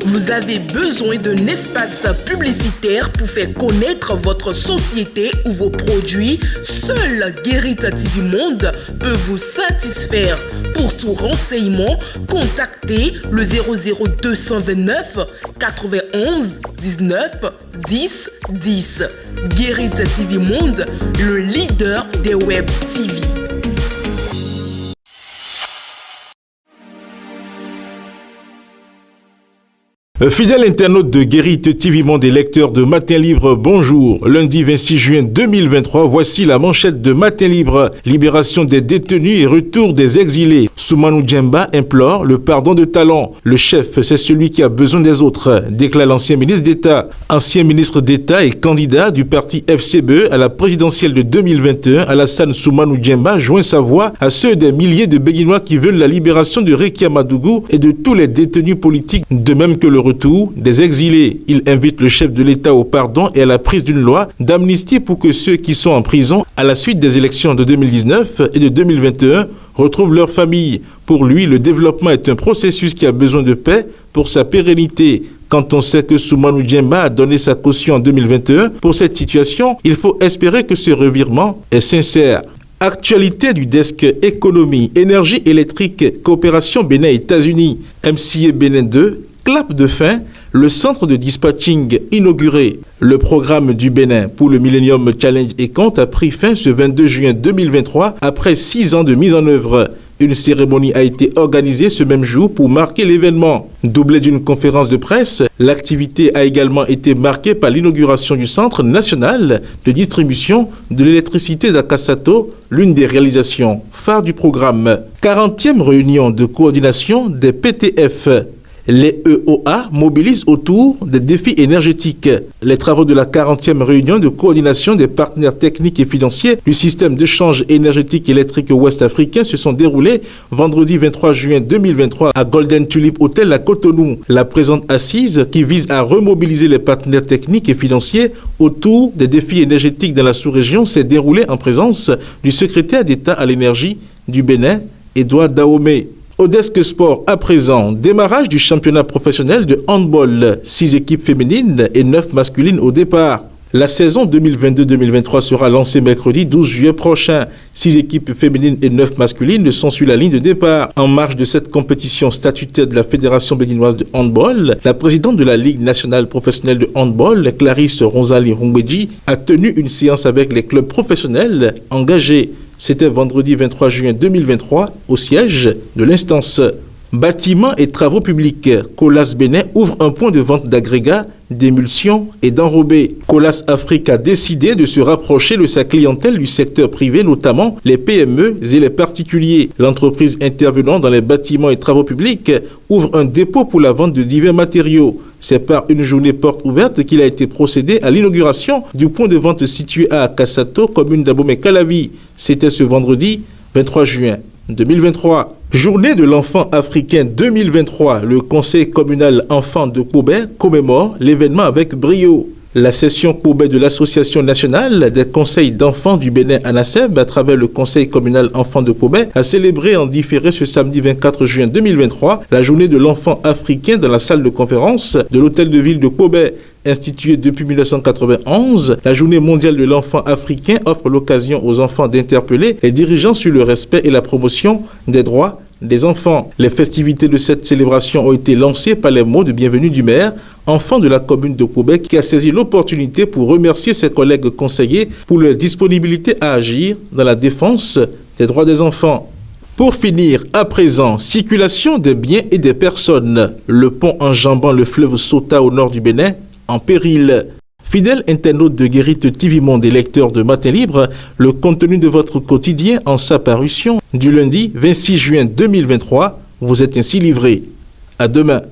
Vous avez besoin d'un espace publicitaire pour faire connaître votre société ou vos produits? Seul Guérit TV Monde peut vous satisfaire. Pour tout renseignement, contactez le 00229 91 19 10 10. Guérit TV Monde, le leader des web TV. Fidèle internaute de Guérit TV Monde et lecteur de Matin Libre, bonjour. Lundi 26 juin 2023, voici la manchette de Matin Libre. Libération des détenus et retour des exilés. Soumanou Djemba implore le pardon de talent. Le chef, c'est celui qui a besoin des autres, déclare l'ancien ministre d'État. Ancien ministre d'État et candidat du parti FCBE à la présidentielle de 2021, Alassane Soumanou Djemba joint sa voix à ceux des milliers de Béninois qui veulent la libération de Rekia Madougou et de tous les détenus politiques, de même que le retour des exilés. Il invite le chef de l'État au pardon et à la prise d'une loi d'amnistie pour que ceux qui sont en prison à la suite des élections de 2019 et de 2021 retrouvent leur famille. Pour lui, le développement est un processus qui a besoin de paix pour sa pérennité. Quand on sait que Soumanou Djemba a donné sa caution en 2021 pour cette situation, il faut espérer que ce revirement est sincère. Actualité du desk économie, énergie électrique, coopération Bénin-États-Unis, MCA Bénin 2, clap de fin, le centre de dispatching inauguré. Le programme du Bénin pour le Millennium Challenge et compte a pris fin ce 22 juin 2023 après 6 ans de mise en œuvre. Une cérémonie a été organisée ce même jour pour marquer l'événement. Doublée d'une conférence de presse, l'activité a également été marquée par l'inauguration du Centre national de distribution de l'électricité d'Akasato, l'une des réalisations phares du programme. 40e réunion de coordination des PTF. Les EOA mobilisent autour des défis énergétiques. Les travaux de la 40e réunion de coordination des partenaires techniques et financiers du système d'échange énergétique électrique ouest-africain se sont déroulés vendredi 23 juin 2023 à Golden Tulip Hotel à Cotonou. La présente assise, qui vise à remobiliser les partenaires techniques et financiers autour des défis énergétiques dans la sous-région, s'est déroulée en présence du secrétaire d'État à l'énergie du Bénin, Edouard Dahomey. Au desk sport, à présent, démarrage du championnat professionnel de handball. 6 équipes féminines et 9 masculines au départ. La saison 2022-2023 sera lancée mercredi 12 juillet prochain. 6 équipes féminines et 9 masculines sont sur la ligne de départ. En marge de cette compétition statutaire de la Fédération béninoise de handball, la présidente de la Ligue nationale professionnelle de handball, Clarisse Ronzali Rungbeji, a tenu une séance avec les clubs professionnels engagés. C'était vendredi 23 juin 2023 au siège de l'instance. Bâtiments et travaux publics. Colas Bénin ouvre un point de vente d'agrégats, d'émulsions et d'enrobés. Colas Afrique a décidé de se rapprocher de sa clientèle du secteur privé, notamment les PME et les particuliers. L'entreprise intervenant dans les bâtiments et travaux publics ouvre un dépôt pour la vente de divers matériaux. C'est par une journée porte ouverte qu'il a été procédé à l'inauguration du point de vente situé à Akasato, commune d'Abomey-Calavi. C'était ce vendredi 23 juin 2023. Journée de l'enfant africain 2023. Le conseil communal enfant de Koubé commémore l'événement avec brio. La session Koubé de l'Association nationale des conseils d'enfants du Bénin ANASEB, à travers le conseil communal enfant de Koubé, a célébré en différé ce samedi 24 juin 2023 la journée de l'enfant africain dans la salle de conférence de l'hôtel de ville de Koubé. Instituée depuis 1991, la Journée mondiale de l'enfant africain offre l'occasion aux enfants d'interpeller les dirigeants sur le respect et la promotion des droits des enfants. Les festivités de cette célébration ont été lancées par les mots de bienvenue du maire, enfant de la commune de Koubé, qui a saisi l'opportunité pour remercier ses collègues conseillers pour leur disponibilité à agir dans la défense des droits des enfants. Pour finir, à présent, circulation des biens et des personnes. Le pont enjambant le fleuve Sota au nord du Bénin en péril. Fidèle internaute de Guérit TV Monde et lecteur de Matin Libre, le contenu de votre quotidien en sa parution du lundi 26 juin 2023 vous est ainsi livré. À demain.